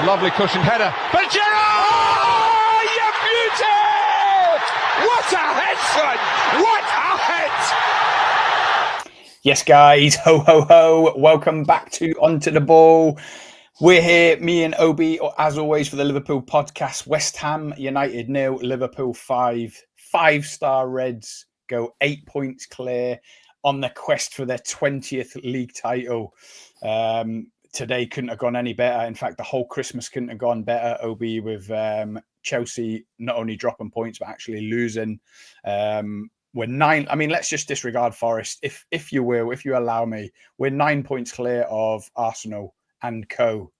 Lovely cushioned header. But Gerrard! Oh, you beauty! What a head, son! What a head! Yes, guys. Ho, ho, ho. Welcome back to Onto the Ball. We're here, me and Obi, as always, for the Liverpool podcast. West Ham United 0, Liverpool 5. 5-star Reds go 8 points clear on the quest for their 20th league title. Today couldn't have gone any better. In fact, the whole Christmas couldn't have gone better, Obi, with Chelsea not only dropping points, but actually losing. We're 9. I mean, let's just disregard Forest, if you will, if you allow me. We're 9 points clear of Arsenal and co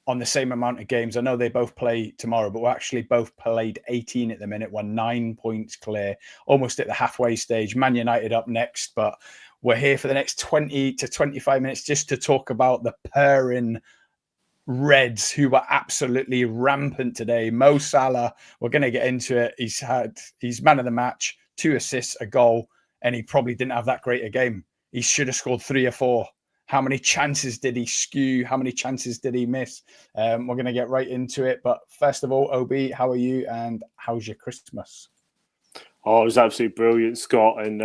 on the same amount of games. I know they both play tomorrow, but we're actually both played 18 at the minute. We're 9 points clear, almost at the halfway stage. Man United up next, but we're here for the next 20 to 25 minutes just to talk about the purring Reds, who were absolutely rampant today. Mo Salah, we're going to get into it. He's man of the match, 2 assists, a goal, and he probably didn't have that great a game. He should have scored 3 or 4. How many chances did he skew? How many chances did he miss? We're going to get right into it. But first of all, Obi, how are you and how's your Christmas? Oh, it was absolutely brilliant, Scott, and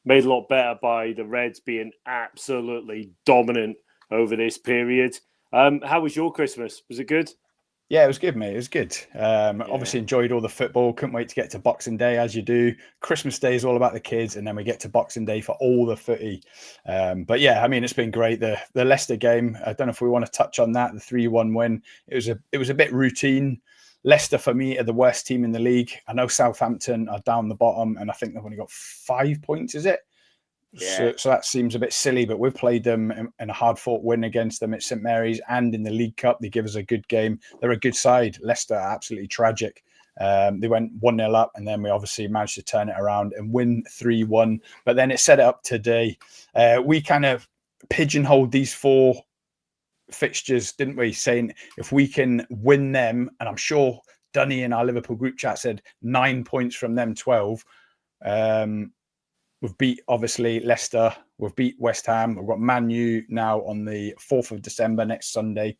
made a lot better by the Reds being absolutely dominant over this period. How was your Christmas? Was it good? Yeah, it was good, mate. It was good. Obviously enjoyed all the football. Couldn't wait to get to Boxing Day, as you do. Christmas Day is all about the kids, and then we get to Boxing Day for all the footy. But yeah, I mean, it's been great. The Leicester game, I don't know if we want to touch on that, the 3-1 win. It was a bit routine. Leicester, for me, are the worst team in the league. I know Southampton are down the bottom, and I think they've only got 5 points, is it? Yeah. So that seems a bit silly, but we've played them in a hard-fought win against them at St Mary's and in the League Cup. They give us a good game. They're a good side. Leicester are absolutely tragic. They went 1-0 up, and then we obviously managed to turn it around and win 3-1. But then it set it up today. We kind of pigeonholed these 4 fixtures, didn't we? Saying if we can win them, and I'm sure Dunny in our Liverpool group chat said 9 points from them, 12. We've beat, obviously, Leicester. We've beat West Ham. We've got Man U now on the 4th of December, next Sunday,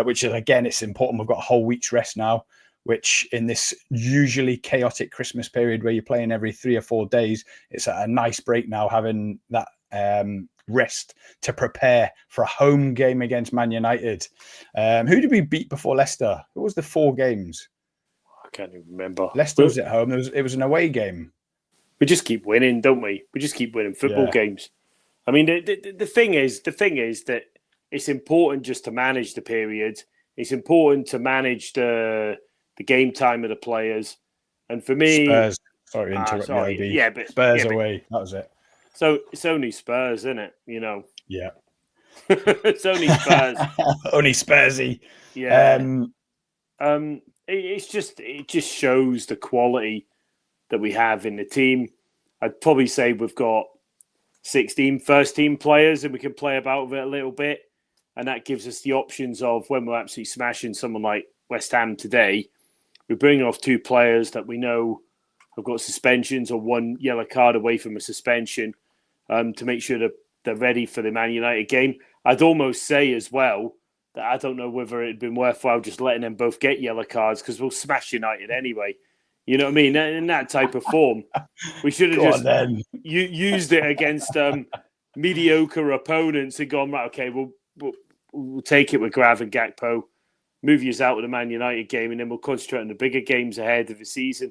which is, again, it's important. We've got a whole week's rest now, which in this usually chaotic Christmas period where you're playing every 3 or 4 days, it's a nice break now, having that rest to prepare for a home game against Man United. Who did we beat before Leicester? Who was the 4 games? I can't even remember. Leicester was at home. It was an away game. We just keep winning, don't we? We just keep winning football games. I mean, the thing is that it's important just to manage the period. It's important to manage the game time of the players. And for me, Spurs. Sorry to interrupt you, Obi. Yeah, but Spurs away. That was it. So it's only Spurs, isn't it? You know. Yeah. It's only Spurs. Only Spursy. Yeah. It just shows the quality that we have in the team. I'd probably say we've got 16 first-team players and we can play about with it a little bit. And that gives us the options of when we're absolutely smashing someone like West Ham today, we're bringing off 2 players that we know have got suspensions or 1 yellow card away from a suspension to make sure that they're ready for the Man United game. I'd almost say as well that I don't know whether it'd been worthwhile just letting them both get yellow cards because we'll smash United anyway. You know what I mean? In that type of form, we should have just used it against mediocre opponents and gone, right, okay, we'll take it with Grav and Gakpo, move you out of the Man United game, and then we'll concentrate on the bigger games ahead of the season.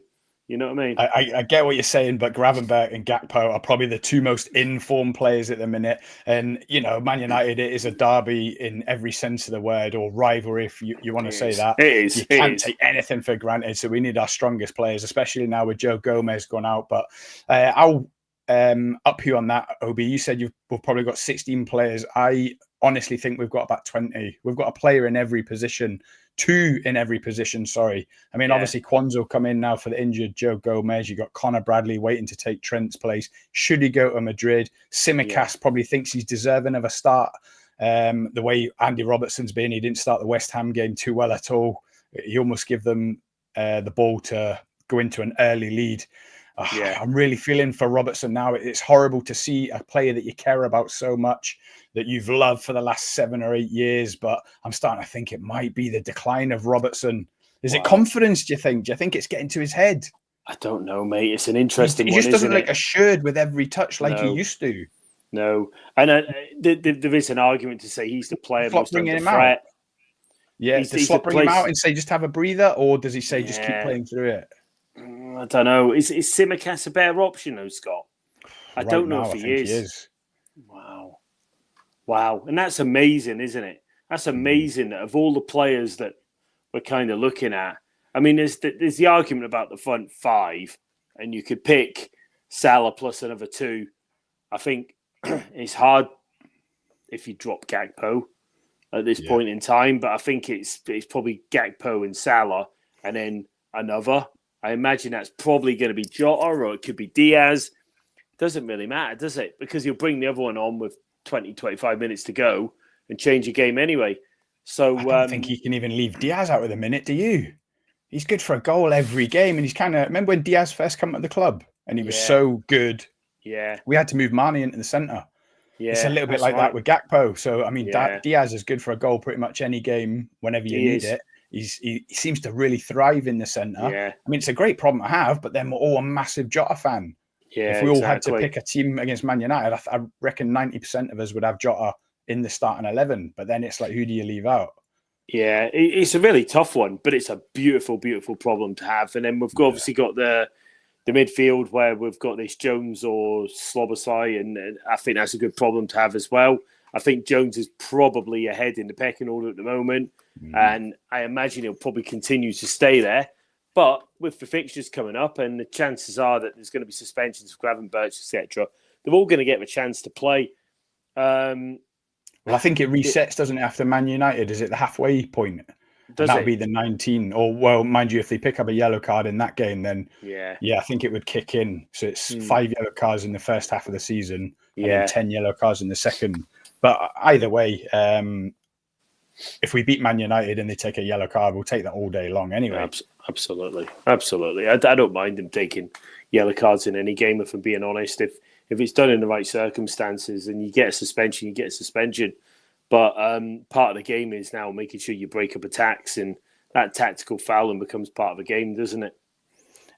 You know what I mean? I get what you're saying, but Gravenberch and Gakpo are probably the 2 most informed players at the minute. And, you know, Man United, it is a derby in every sense of the word, or rivalry, if you want to say that. It is. You can't take anything for granted. So we need our strongest players, especially now with Joe Gomez gone out. But I'll up you on that, Obi. You said we've probably got 16 players. I honestly think we've got about 20. We've got a player in every position. 2 in every position, sorry. I mean, obviously, Kwanzaa come in now for the injured Joe Gomez. You got Connor Bradley waiting to take Trent's place. Should he go to Madrid? Simicast probably thinks he's deserving of a start. The way Andy Robertson's been, he didn't start the West Ham game too well at all. He almost give them the ball to go into an early lead. Yeah. I'm really feeling for Robertson now. It's horrible to see a player that you care about so much, that you've loved for the last 7 or 8 years, but I'm starting to think it might be the decline of Robertson. Is it confidence, do you think? Do you think it's getting to his head? I don't know, mate. It's an interesting He one, just doesn't isn't look assured with every touch like he used to. No. And there is an argument to say he's the player most under threat. Yeah, does Slot bring him out and say just have a breather, or does he say just keep playing through it? I don't know. Is Tsimikas a better option, though, Scott? I don't know if he is. Wow. And that's amazing, isn't it? That's amazing that of all the players that we're kind of looking at, I mean, there's the argument about the front five, and you could pick Salah plus another 2. I think it's hard if you drop Gakpo at this point in time, but I think it's probably Gakpo and Salah, and then another. I imagine that's probably going to be Jota, or it could be Diaz. Doesn't really matter, does it? Because you'll bring the other one on with 20, 25 minutes to go and change your game anyway. So I don't think he can even leave Diaz out with a minute, do you? He's good for a goal every game, and he's kind of... Remember when Diaz first came to the club? And he was so good. Yeah. We had to move Mane into the centre. Yeah, it's a little bit like that with Gakpo. So, I mean, Diaz is good for a goal pretty much any game whenever you need it. He seems to really thrive in the centre. Yeah. I mean, it's a great problem to have, but then we're all a massive Jota fan. Yeah, if we all had to pick a team against Man United, I reckon 90% of us would have Jota in the starting 11. But then it's like, who do you leave out? Yeah, it's a really tough one, but it's a beautiful, beautiful problem to have. And then we've obviously got the midfield where we've got this Jones or Slobosai, and I think that's a good problem to have as well. I think Jones is probably ahead in the pecking order at the moment, and I imagine he'll probably continue to stay there. But with the fixtures coming up, and the chances are that there's going to be suspensions for Gravenberch, etc., they're all going to get a chance to play. Well, I think it resets, doesn't it, after Man United? Is it the halfway point? That'll be the 19. Or, well, mind you, if they pick up a yellow card in that game, then I think it would kick in. So it's 5 yellow cards in the first half of the season, and then 10 yellow cards in the second. But either way, if we beat Man United and they take a yellow card, we'll take that all day long anyway. Absolutely. I don't mind them taking yellow cards in any game, if I'm being honest. If it's done in the right circumstances and you get a suspension, you get a suspension. But part of the game is now making sure you break up attacks, and that tactical fouling becomes part of the game, doesn't it?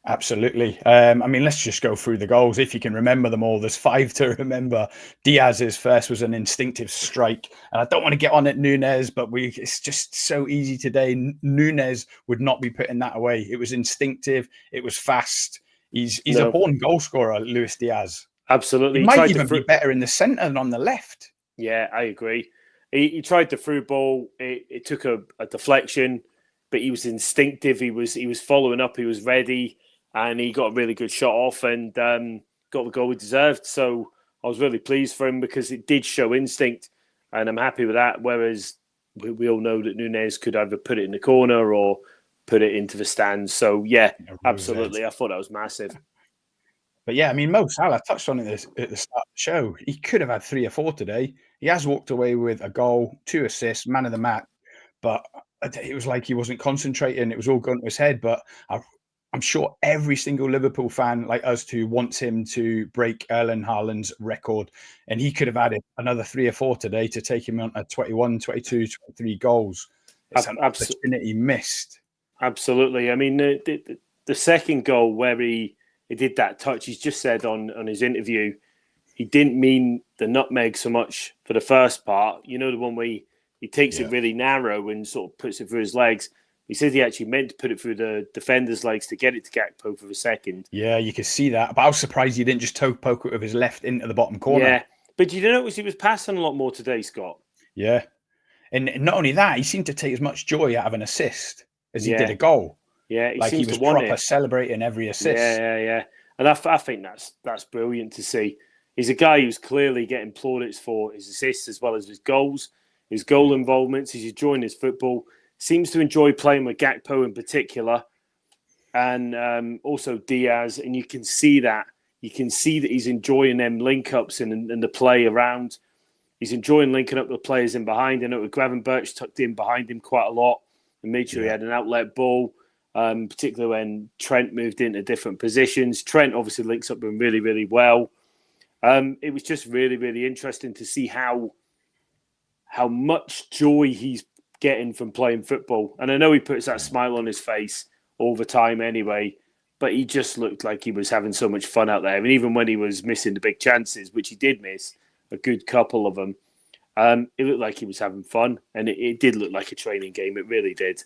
Absolutely. I mean, let's just go through the goals. If you can remember them all, there's 5 to remember. Diaz's first was an instinctive strike. And I don't want to get on at Nunes, but it's just so easy today. Nunes would not be putting that away. It was instinctive. It was fast. He's a born goal scorer, Luis Diaz. Absolutely. He might even be better in the centre than on the left. Yeah, I agree. He tried the through ball. It took a deflection, but he was instinctive. He was following up. He was ready, and he got a really good shot off and got the goal he deserved. So I was really pleased for him because it did show instinct, and I'm happy with that. Whereas we all know that Nunes could either put it in the corner or put it into the stands. So yeah, absolutely. I thought that was massive. But yeah, I mean, Mo Salah touched on it at the start of the show. He could have had 3 or 4 today. He has walked away with a goal, 2 assists, man of the match. But it was like he wasn't concentrating. It was all gone to his head. But I'm sure every single Liverpool fan like us too wants him to break Erling Haaland's record. And he could have added another 3 or 4 today to take him on at 21, 22, 23 goals. It's an opportunity missed. Absolutely. I mean, the second goal where he did that touch, he's just said on his interview, he didn't mean the nutmeg so much for the first part. You know, the one where he takes it really narrow and sort of puts it through his legs. He says he actually meant to put it through the defender's legs to get it to Gakpo for the second. Yeah, you could see that. But I was surprised he didn't just toe poke it with his left into the bottom corner. Yeah, but you notice he was passing a lot more today, Scott. Yeah. And not only that, he seemed to take as much joy out of an assist as he did a goal. Yeah, he was proper celebrating every assist. Yeah. And I think that's brilliant to see. He's a guy who's clearly getting plaudits for his assists as well as his goals, his goal involvements. He's enjoying his football. Seems to enjoy playing with Gakpo in particular, and also Diaz. And you can see that. You can see that he's enjoying them link-ups and the play around. He's enjoying linking up with players in behind. I know Gravenberch tucked in behind him quite a lot and made sure he had an outlet ball. particularly when Trent moved into different positions. Trent obviously links up with him really, really well. It was just really, really interesting to see how much joy he's getting from playing football. And I know he puts that smile on his face all the time anyway, but he just looked like he was having so much fun out there. And even when he was missing the big chances, which he did miss, a good couple of them, it looked like he was having fun. And it did look like a training game. It really did.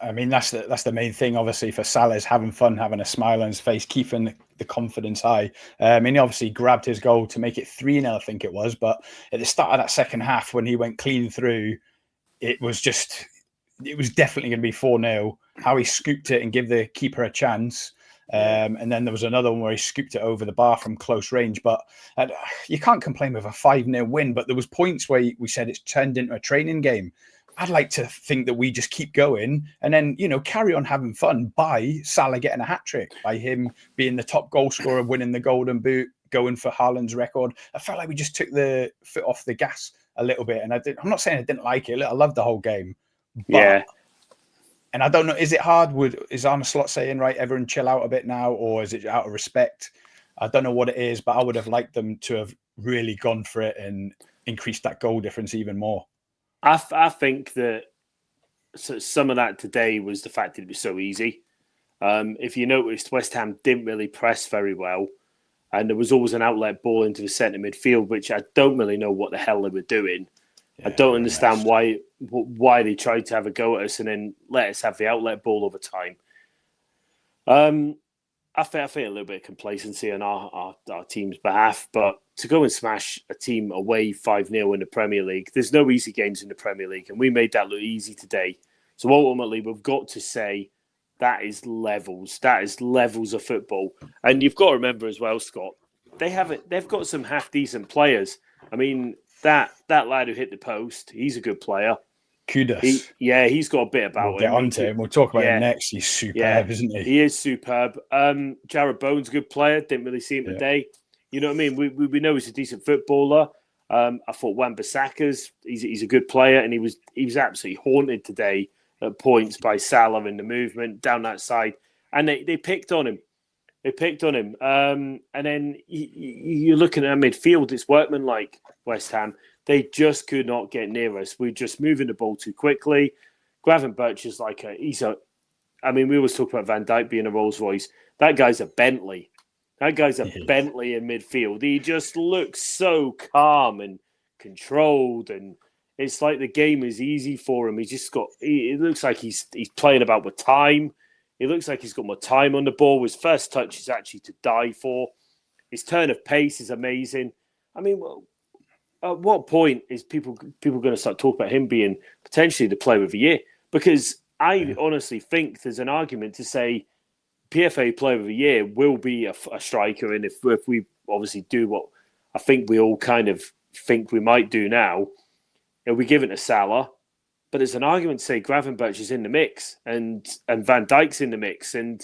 I mean, that's the main thing, obviously, for Salah, is having fun, having a smile on his face, keeping the confidence high. And he obviously grabbed his goal to make it 3-0, I think it was. But at the start of that second half, when he went clean through, it was definitely going to be 4-0. How he scooped it and give the keeper a chance. And then there was another one where he scooped it over the bar from close range. But you can't complain with a 5-0 win. But there was points where we said it's turned into a training game. I'd like to think that we just keep going and then, carry on having fun by Salah getting a hat-trick, by him being the top goal scorer, winning the Golden Boot, going for Haaland's record. I felt like we just took the foot off the gas a little bit. And I'm not saying I didn't like it. I loved the whole game. But, yeah. And I don't know, is it hard? Is Arne Slot saying, right, everyone chill out a bit now, or is it out of respect? I don't know what it is, but I would have liked them to have really gone for it and increased that goal difference even more. I think that some of that today was the fact that it was so easy. If you noticed, West Ham didn't really press very well, and there was always an outlet ball into the centre midfield, which I don't really know what the hell they were doing. Yeah, I don't understand why they tried to have a go at us and then let us have the outlet ball over time. I think a little bit of complacency on our team's behalf, but to go and smash a team away 5-0 in the Premier League, there's no easy games in the Premier League, and we made that look easy today. So ultimately, we've got to say that is levels. That is levels of football. And you've got to remember as well, Scott, they've got some half-decent players. I mean, that lad who hit the post, he's a good player. Kudos. He's got a bit about him. We'll get on to him. We'll talk about him next. He's superb, isn't he? He is superb. Jared Bowen's a good player. Didn't really see him today. You know what I mean? We know he's a decent footballer. I thought Wan-Bissaka's he's a good player, and he was absolutely haunted today at points by Salah in the movement down that side, and they picked on him. They picked on him, and then you're looking at midfield. It's workmanlike West Ham. They just could not get near us. We're just moving the ball too quickly. Gravenberch is I mean, we always talk about Van Dijk being a Rolls Royce. That guy's a Bentley. Bentley in midfield. He just looks so calm and controlled, and it's like the game is easy for him. It looks like he's playing about with time. It looks like he's got more time on the ball. His first touch is actually to die for. His turn of pace is amazing. I mean, at what point is people going to start talking about him being potentially the player of the year? Because I honestly think there's an argument to say PFA player of the year will be a striker. And if we obviously do what I think we all kind of think we might do now, it'll be given to Salah. But there's an argument to say Gravenberch is in the mix and Van Dijk's in the mix. And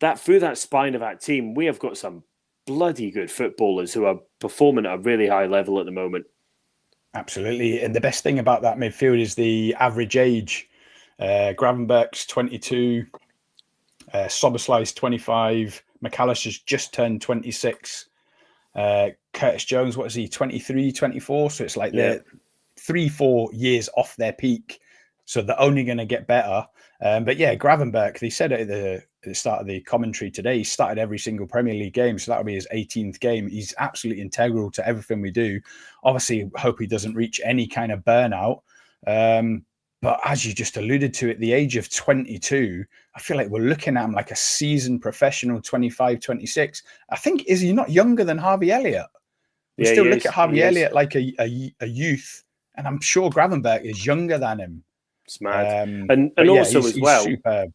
that through that spine of that team, we have got some bloody good footballers who are performing at a really high level at the moment. Absolutely. And the best thing about that midfield is the average age. Gravenberch's 22, Szoboszlai's 25, McAllister's just turned 26. Curtis Jones, what is he, 23, 24? So it's like they're 3-4 years off their peak. So they're only going to get better. But yeah, Gravenberch, they said it at the start of the commentary today, he started every single Premier League game. So that'll be his 18th game. He's absolutely integral to everything we do. Obviously, hope he doesn't reach any kind of burnout. But as you just alluded to, at the age of 22, I feel like we're looking at him like a seasoned professional, 25, 26. I think, is he not younger than Harvey Elliott? We still look at Harvey Elliott like a youth. And I'm sure Gravenberch is younger than him. It's mad. And also as well, superb.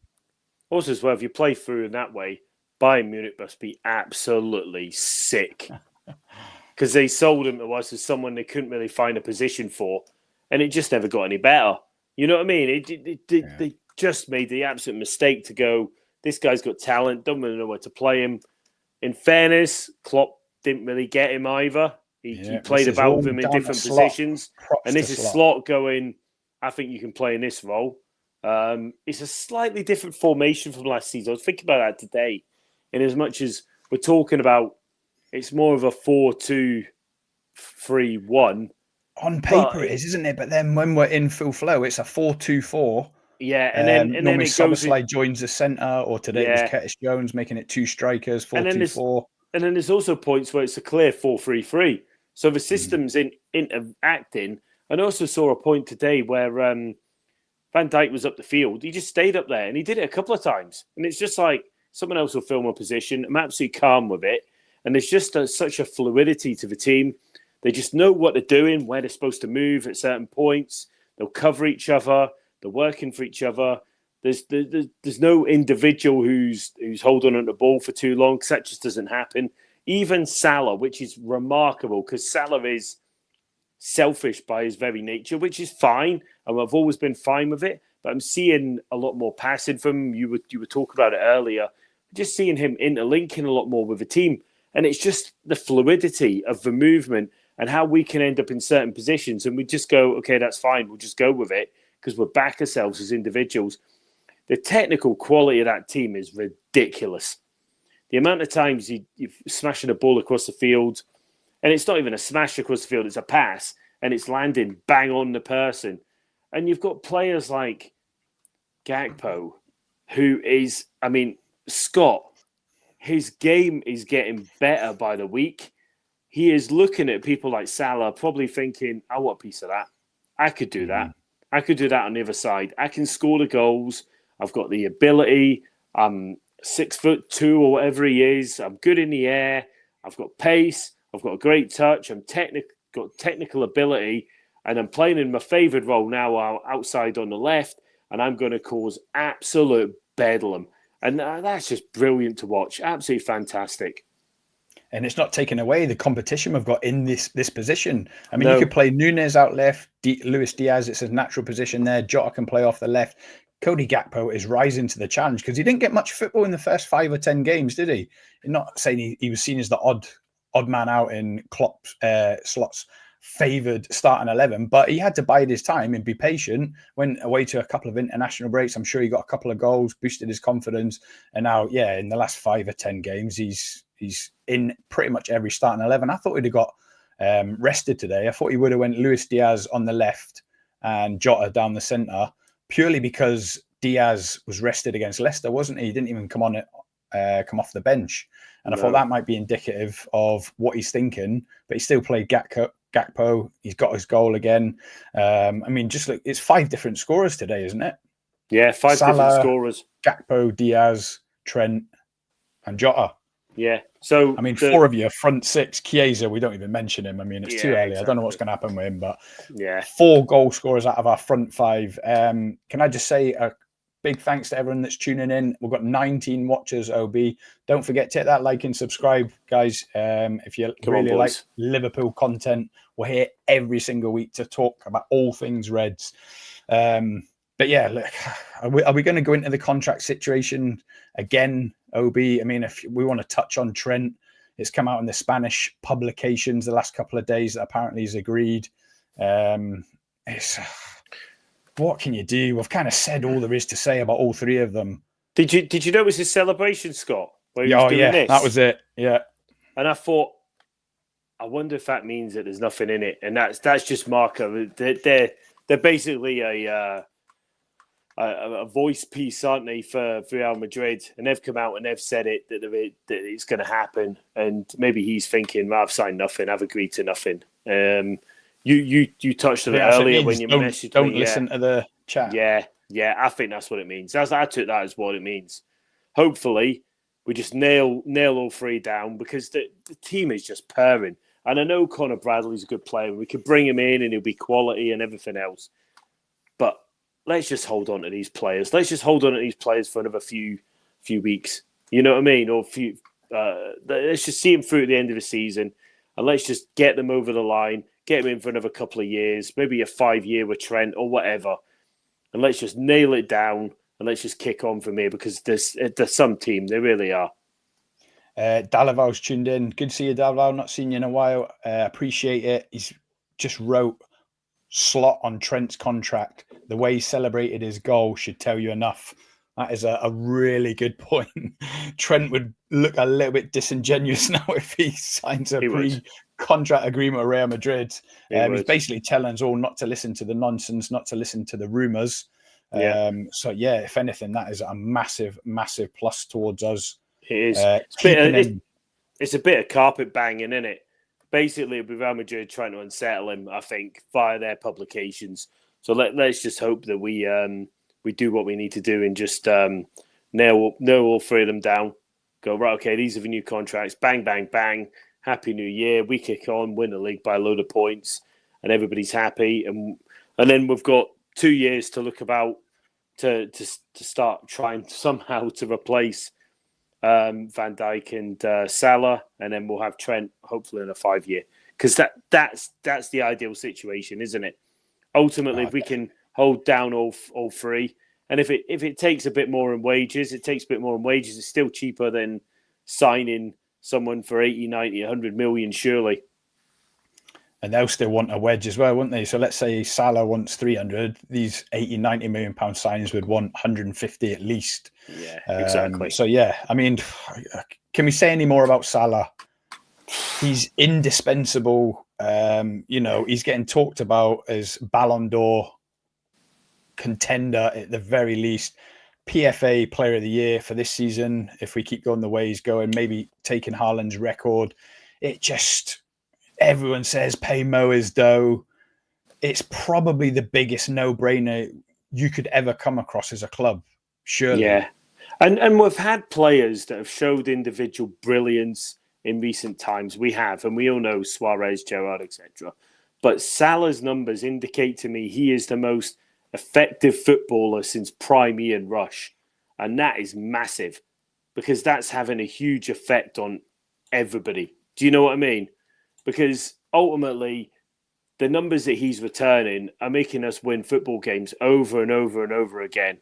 Also as well, if you play through in that way, Bayern Munich must be absolutely sick. Because they sold him to us as someone they couldn't really find a position for. And it just never got any better. You know what I mean? They just made the absolute mistake to go, this guy's got talent, don't really know where to play him. In fairness, Klopp didn't really get him either. He played about with him in different positions. And this is Slot going, I think you can play in this role. It's a slightly different formation from last season. I was thinking about that today. In as much as we're talking about, it's more of a 4-2-3-1. On paper it is, isn't it? But then when we're in full flow, it's a 4-2-4. Yeah, and then normally it goes Soboslai joins the centre, or today it was Curtis Jones making it 2 strikers, 4-2-4. And then there's also points where it's a clear 4-3-3. So the system's interacting. And I also saw a point today where Van Dijk was up the field. He just stayed up there and he did it a couple of times. And it's just like someone else will film a position. I'm absolutely calm with it. And there's just such a fluidity to the team. They just know what they're doing, where they're supposed to move at certain points. They'll cover each other. They're working for each other. There's no individual who's holding on to the ball for too long, because that just doesn't happen. Even Salah, which is remarkable, because Salah is selfish by his very nature, which is fine, and I've always been fine with it. But I'm seeing a lot more passing from him. You were talking about it earlier. Just seeing him interlinking a lot more with the team, and it's just the fluidity of the movement and how we can end up in certain positions, and we just go, okay, that's fine. We'll just go with it because we'll back ourselves as individuals. The technical quality of that team is ridiculous. The amount of times you're smashing a ball across the field, and it's not even a smash across the field, it's a pass, and it's landing bang on the person. And you've got players like Gakpo, who is, Scott, his game is getting better by the week. He is looking at people like Salah, probably thinking, I want a piece of that. I could do that. I could do that on the other side. I can score the goals. I've got the ability. I'm 6'2" or whatever he is. I'm good in the air. I've got pace. I've got a great touch. I'm got technical ability, and I'm playing in my favoured role now outside on the left, and I'm going to cause absolute bedlam. And that's just brilliant to watch. Absolutely fantastic. And it's not taking away the competition we've got in this position. You could play Núñez out left, Luis Diaz, it's his natural position there. Jota can play off the left. Cody Gakpo is rising to the challenge because he didn't get much football in the first 5 or 10 games, did he? I'm not saying he was seen as the odd man out in Klopp's Slot's favoured starting 11, but he had to bide his time and be patient. Went away to a couple of international breaks. I'm sure he got a couple of goals, boosted his confidence, and now, in the last 5 or 10 games, he's in pretty much every starting 11. I thought he'd have got rested today. I thought he would have went Luis Diaz on the left and Jota down the centre, purely because Diaz was rested against Leicester, wasn't he? He didn't even come off the bench. And I thought that might be indicative of what he's thinking, but he still played Gakpo. He's got his goal again. Just look, it's 5 different scorers today, isn't it? Yeah, 5 Salah, different scorers. Gakpo, Diaz, Trent, and Jota. Yeah. So 4 of you front 6. Chiesa, we don't even mention him. It's too early. Exactly. I don't know what's going to happen with him, but 4 goal scorers out of our front 5. Can I just say a big thanks to everyone that's tuning in. We've got 19 watchers, OB. Don't forget to hit that like and subscribe, guys. If you really like Liverpool content, we're here every single week to talk about all things Reds. But yeah, look, are we going to go into the contract situation again, OB? If we want to touch on Trent, it's come out in the Spanish publications the last couple of days that apparently he's agreed. What can you do? We've kind of said all there is to say about all 3 of them. Did you notice his celebration, Scott? Where he was doing this? That was it. Yeah. And I thought, I wonder if that means that there's nothing in it, and that's just Marco. They're basically a voice piece, aren't they, for Real Madrid? And they've come out and they've said it that it's going to happen. And maybe he's thinking, well, I've signed nothing, I've agreed to nothing. You touched on it earlier when you messaged me. Don't listen to the chat. Yeah, I think that's what it means. I took that as what it means. Hopefully, we just nail all 3 down, because the team is just purring. And I know Conor Bradley's a good player. We could bring him in and he'll be quality and everything else. But let's just hold on to these players. Let's just hold on to these players for another few weeks. You know what I mean? Or let's just see them through at the end of the season, and let's just get them over the line, get them in for another couple of years, maybe a 5-year with Trent or whatever, and let's just nail it down, and let's just kick on from here, because there's some team. They really are. Dalaval's tuned in. Good to see you, Dalaval. Not seen you in a while. Appreciate it. He's just wrote slot on Trent's contract. the way he celebrated his goal should tell you enough. That is a really good point. Trent would look a little bit disingenuous now if he signs a pre-contract agreement with Real Madrid. He's basically telling us all not to listen to the nonsense, not to listen to the rumours. So, yeah, if anything, that is a massive, massive plus towards us. It is. It's a bit of carpet banging, isn't it? Basically, with Real Madrid trying to unsettle him, I think, via their publications. So let's just hope that we do what we need to do and just nail all three of them down. Go, right, okay, these are the new contracts. Bang, bang, bang. Happy New Year. We kick on, win the league by a load of points, and everybody's happy. And then we've got 2 years to look about to start trying somehow to replace Van Dijk and Salah, and then we'll have Trent hopefully in a 5-year. Because that's the ideal situation, isn't it? Ultimately, if we can hold down all three, and if it takes a bit more in wages, it's still cheaper than signing someone for 80, 90, 100 million, surely. And they'll still want a wedge as well, won't they? So let's say Salah wants 300, these 80, 90 million pound signings would want 150 at least. Yeah, exactly. So, yeah, I mean, can we say any more about Salah? He's indispensable. He's getting talked about as Ballon d'Or contender at the very least. PFA Player of the Year for this season, if we keep going the way he's going, maybe taking Haaland's record. Everyone says pay Mo his dough. It's probably the biggest no-brainer you could ever come across as a club, surely. Yeah. And we've had players that have showed individual brilliance in recent times. We have, and we all know Suarez, Gerrard, etc. But Salah's numbers indicate to me he is the most effective footballer since prime Ian Rush. And that is massive because that's having a huge effect on everybody. Do you know what I mean? Because ultimately, the numbers that he's returning are making us win football games over and over and over again.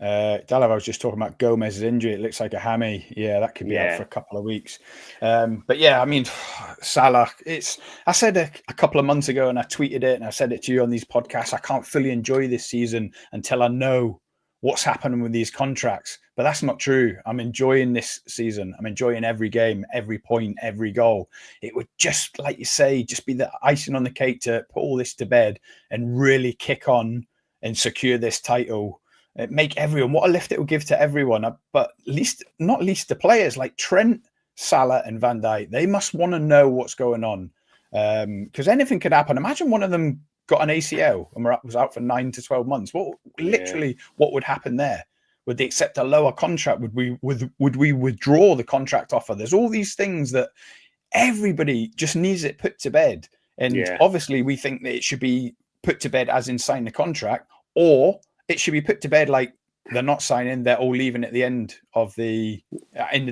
Dalav, I was just talking about Gomez's injury. It looks like a hammy. Yeah, that could be out for a couple of weeks. But yeah, I mean, Salah, I said a couple of months ago and I tweeted it and I said it to you on these podcasts. I can't fully enjoy this season until I know what's happening with these contracts. But that's not true. I'm enjoying this season. I'm enjoying every game, every point, every goal. It would just, like you say, just be the icing on the cake to put all this to bed and really kick on and secure this title. Make everyone, what a lift it will give to everyone. But not least the players like Trent, Salah and Van Dijk. They must want to know what's going on because anything could happen. Imagine one of them got an ACL and was out for 9 to 12 months. What would happen there? Would they accept a lower contract? Would we withdraw the contract offer? There's all these things that everybody just needs it put to bed. And obviously we think that it should be put to bed as in sign the contract, or it should be put to bed like they're not signing, they're all leaving at the end of the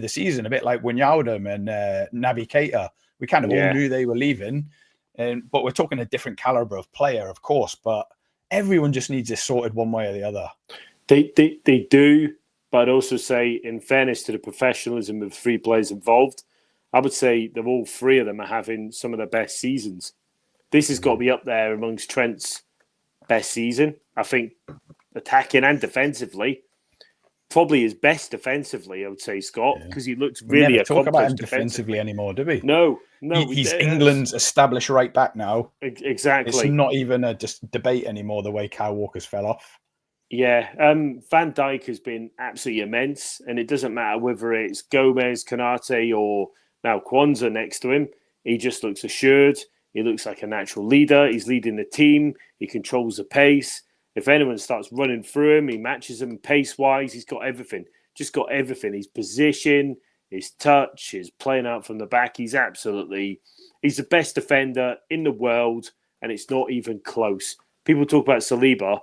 season, a bit like Wijnaldum and Naby Keita. We kind of all knew they were leaving, but we're talking a different caliber of player, of course, but everyone just needs this sorted one way or the other. They do, but I'd also say, in fairness to the professionalism of 3 players involved, I would say that all 3 of them are having some of their best seasons. This has got to be up there amongst Trent's best season. I think attacking and defensively, probably his best defensively, I would say, Scott, because he looked really accomplished. Talk about him defensively anymore, do we? No. He's England's established right back now. Exactly. It's not even a just debate anymore, the way Kyle Walker's fell off. Yeah, Van Dijk has been absolutely immense, and it doesn't matter whether it's Gomez, Konate, or now Kwanzaa next to him. He just looks assured. He looks like a natural leader. He's leading the team. He controls the pace. If anyone starts running through him, he matches them pace-wise. He's got everything. Just got everything. His position, his touch, his playing out from the back. He's the best defender in the world, and it's not even close. People talk about Saliba.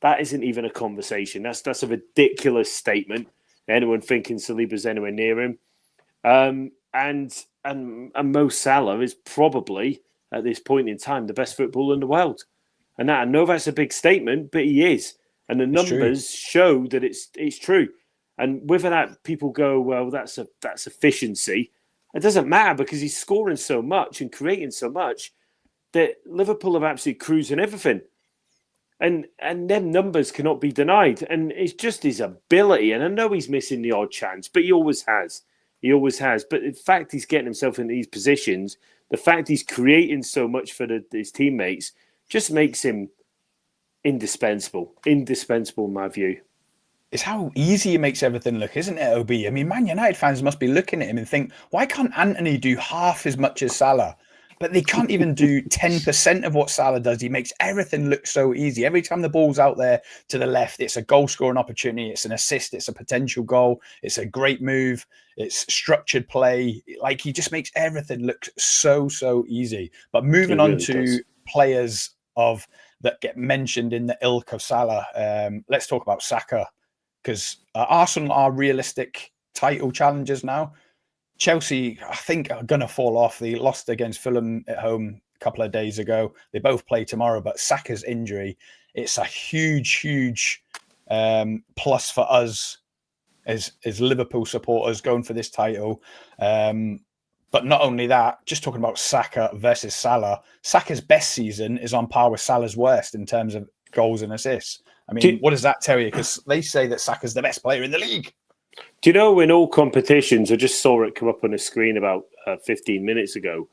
That isn't even a conversation. That's a ridiculous statement. Anyone thinking Saliba's anywhere near him. And Mo Salah is probably, at this point in time, the best footballer in the world. And I know that's a big statement, but he is. And the numbers show that it's true. And whether that people go, well, that's efficiency. It doesn't matter because he's scoring so much and creating so much. that Liverpool are absolutely cruising everything. And them numbers cannot be denied. And it's just his ability. And I know he's missing the odd chance, but he always has. He always has. But the fact he's getting himself in these positions, the fact he's creating so much for his teammates, just makes him indispensable. Indispensable in my view. It's how easy he makes everything look, isn't it, OB? I mean, Man United fans must be looking at him and think, why can't Anthony do half as much as Salah? But they can't even do 10% of what Salah does. He makes everything look so easy. Every time the ball's out there to the left, it's a goal-scoring opportunity. It's an assist. It's a potential goal. It's a great move. It's structured play. Like, he just makes everything look so easy. But moving on to players that get mentioned in the ilk of Salah, let's talk about Saka. Because Arsenal are realistic title challengers now. Chelsea, I think, are going to fall off. They lost against Fulham at home a couple of days ago. They both play tomorrow, but Saka's injury, it's a huge plus for us as Liverpool supporters going for this title. But not only that, just talking about Saka versus Salah, Saka's best season is on par with Salah's worst in terms of goals and assists. I mean, what does that tell you? Because they say that Saka's the best player in the league. Do you know, in all competitions, I just saw it come up on the screen about 15 minutes ago,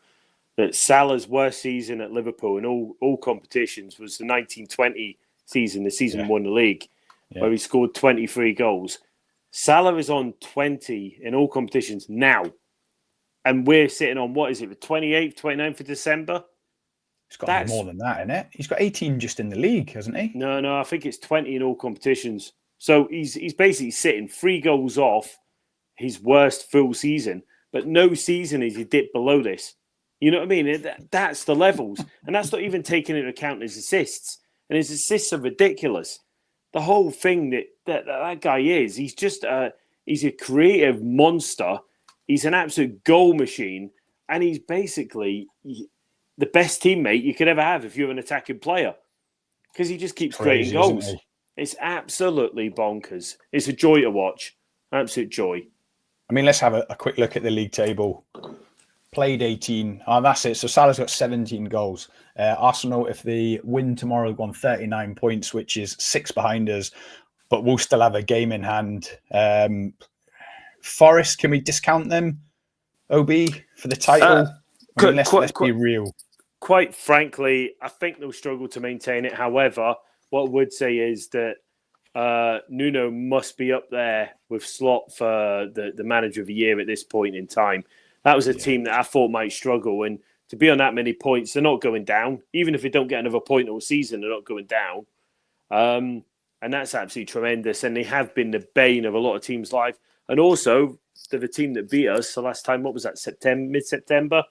that Salah's worst season at Liverpool in all competitions was the 1920 season, the season won the league, where he scored 23 goals. Salah is on 20 in all competitions now. And we're sitting on, what is it, the 28th, 29th of December? It's got to be more than that, isn't it? He's got 18 just in the league, hasn't he? No, I think it's 20 in all competitions. So he's basically sitting 3 goals off his worst full season, but no season is he dipped below this. You know what I mean? That's the levels. And that's not even taking into account his assists. And his assists are ridiculous. The whole thing that guy is, he's just he's a creative monster. He's an absolute goal machine. And he's basically the best teammate you could ever have if you're an attacking player. Because he just keeps creating goals. It's absolutely bonkers. It's a joy to watch. Absolute joy. I mean, let's have a quick look at the league table. Played 18. Oh, that's it. So Salah's got 17 goals. Arsenal, if they win tomorrow, have won 39 points, which is 6 behind us. But we'll still have a game in hand. Forest, can we discount them, OB, for the title? I mean, let's be real. Quite frankly, I think they'll struggle to maintain it. However, what I would say is that Nuno must be up there with Slot for the manager of the year at this point in time. That was a team that I thought might struggle. And to be on that many points, they're not going down. Even if they don't get another point all season, they're not going down. And that's absolutely tremendous. And they have been the bane of a lot of teams' life. And also, they're the team that beat us the last time, what was that, mid-September?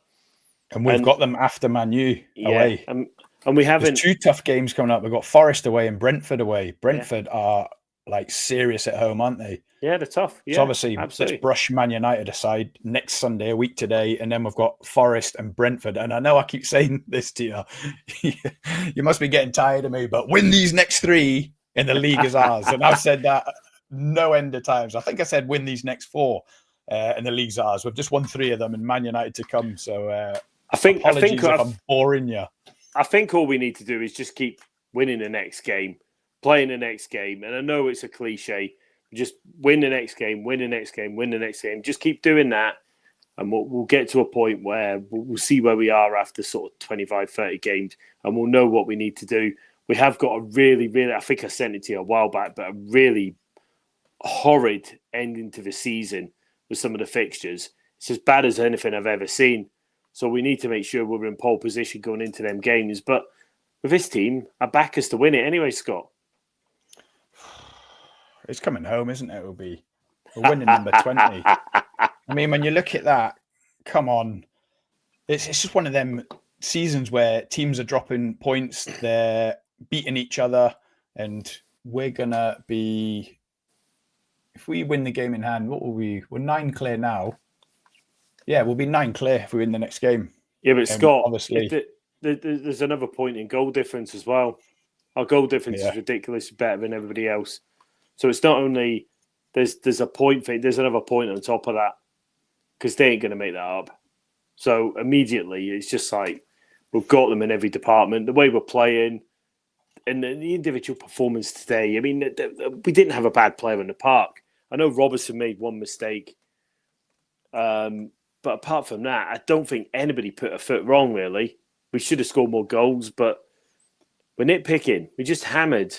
And we've got them after Man U away. And we haven't... There's 2 tough games coming up. We've got Forest away and Brentford away. Brentford are like serious at home, aren't they? Yeah, they're tough. Yeah, so obviously, let's brush Man United aside next Sunday, a week today, and then we've got Forest and Brentford. And I know I keep saying this to you. You must be getting tired of me, but win these next 3 and the league is ours. And I've said that no end of times. I think I said win these next 4 and the league's ours. We've just won 3 of them and Man United to come. So apologies if I'm boring you. I think all we need to do is just keep winning the next game, playing the next game. And I know it's a cliche. Just win the next game, win the next game, win the next game. Just keep doing that. And we'll get to a point where we'll see where we are after sort of 25, 30 games. And we'll know what we need to do. We have got a really, I think I sent it to you a while back, but a really horrid ending to the season with some of the fixtures. It's as bad as anything I've ever seen. So we need to make sure we're in pole position going into them games. But with this team, I back us to win it anyway, Scott. It's coming home, isn't it, OB? We're winning number 20. I mean, when you look at that, come on. It's just one of them seasons where teams are dropping points, they're beating each other, and we're going to be... If we win the game in hand, what will we... We're 9 clear now. Yeah, we'll be 9 clear if we win the next game. Yeah, but Scott, obviously, there's another point in goal difference as well. Our goal difference is ridiculously better than everybody else. So it's not only there's a point thing, there's another point on top of that because they ain't going to make that up. So immediately it's just like We've got them in every department. The way we're playing and the individual performance today. I mean, we didn't have a bad player in the park. I know Robertson made one mistake. But apart from that, I don't think anybody put a foot wrong, really. We should have scored more goals, but we're nitpicking. We just hammered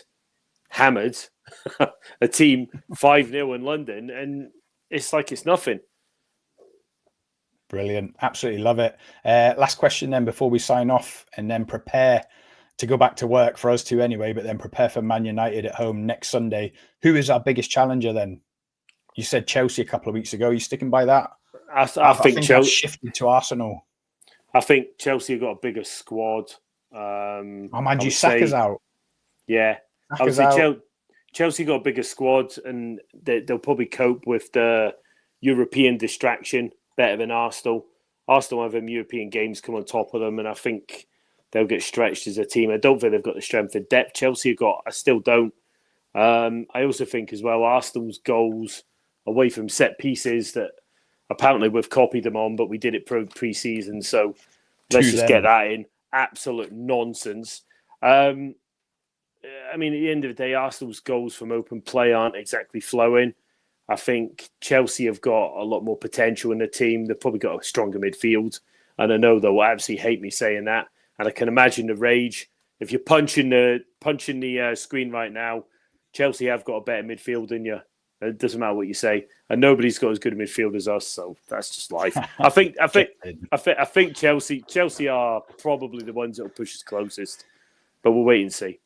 a team 5-0 in London, and it's like it's nothing. Brilliant. Absolutely love it. Last question then before we sign off, and then prepare to go back to work for us two anyway, but then prepare for Man United at home next Sunday. Who is our biggest challenger then? You said Chelsea a couple of weeks ago. Are you sticking by that? I think Chelsea shifted to Arsenal. I think Chelsea have got a bigger squad. Mind you, Saka's out. Yeah. I would say Chelsea got a bigger squad, and they'll probably cope with the European distraction better than Arsenal. Arsenal have them European games come on top of them, and I think they'll get stretched as a team. I don't think they've got the strength and depth Chelsea have got. I still don't. I also think as well, Arsenal's goals away from set pieces that apparently we've copied them on, but we did it pre-season, so let's just get that in. Absolute nonsense. I mean, at the end of the day, Arsenal's goals from open play aren't exactly flowing. I think Chelsea have got a lot more potential in the team. They've probably got a stronger midfield. And I know they'll absolutely hate me saying that. And I can imagine the rage. If you're punching the screen right now, Chelsea have got a better midfield than you. It doesn't matter what you say. And nobody's got as good a midfield as us. So that's just life. I think Chelsea are probably the ones that will push us closest. But we'll wait and see.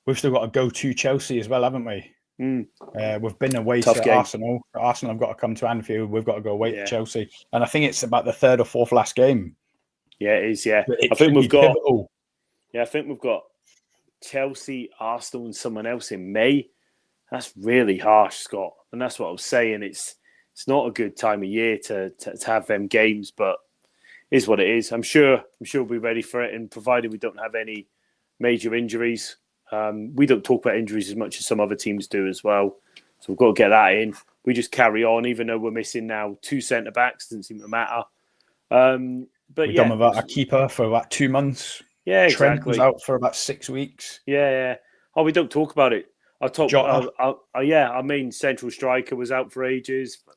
We've still got to go to Chelsea as well, haven't we? We've been away Tough to game. Arsenal. Arsenal have got to come to Anfield. We've got to go away to Chelsea. And I think it's about the third or fourth last game. Yeah, it is, yeah. I think we've got Chelsea, Arsenal and someone else in May. That's really harsh, Scott. And that's what I was saying. It's not a good time of year to have them games, but it is what it is. I'm sure we'll be ready for it, and provided we don't have any major injuries. We don't talk about injuries as much as some other teams do as well. So we've got to get that in. We just carry on, even though we're missing now 2 centre-backs. Doesn't seem to matter. But we've done without a keeper for about 2 months. Yeah, exactly. Trent was out for about 6 weeks. Yeah. Oh, we don't talk about it. Our main central striker was out for ages. But,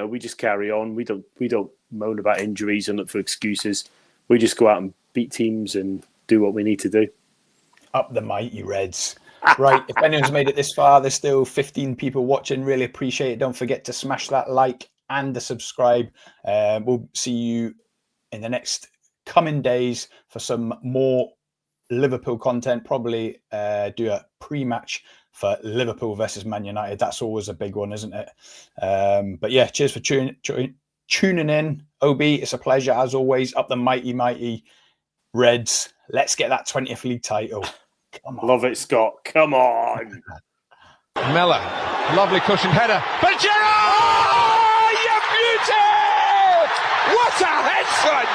we just carry on. We don't moan about injuries and look for excuses. We just go out and beat teams and do what we need to do. Up the mighty Reds. Right, if anyone's made it this far, there's still 15 people watching. Really appreciate it. Don't forget to smash that like and the subscribe. We'll see you in the next coming days for some more Liverpool content. Probably do a pre-match for Liverpool versus Man United. That's always a big one, isn't it? But yeah, cheers for tuning in. OB, it's a pleasure as always. Up the mighty Reds. Let's get that 20th league title. Come on. Love it, Scott. Come on. Miller, lovely cushioned header. Pajero! Oh, you beauty! What a head, son!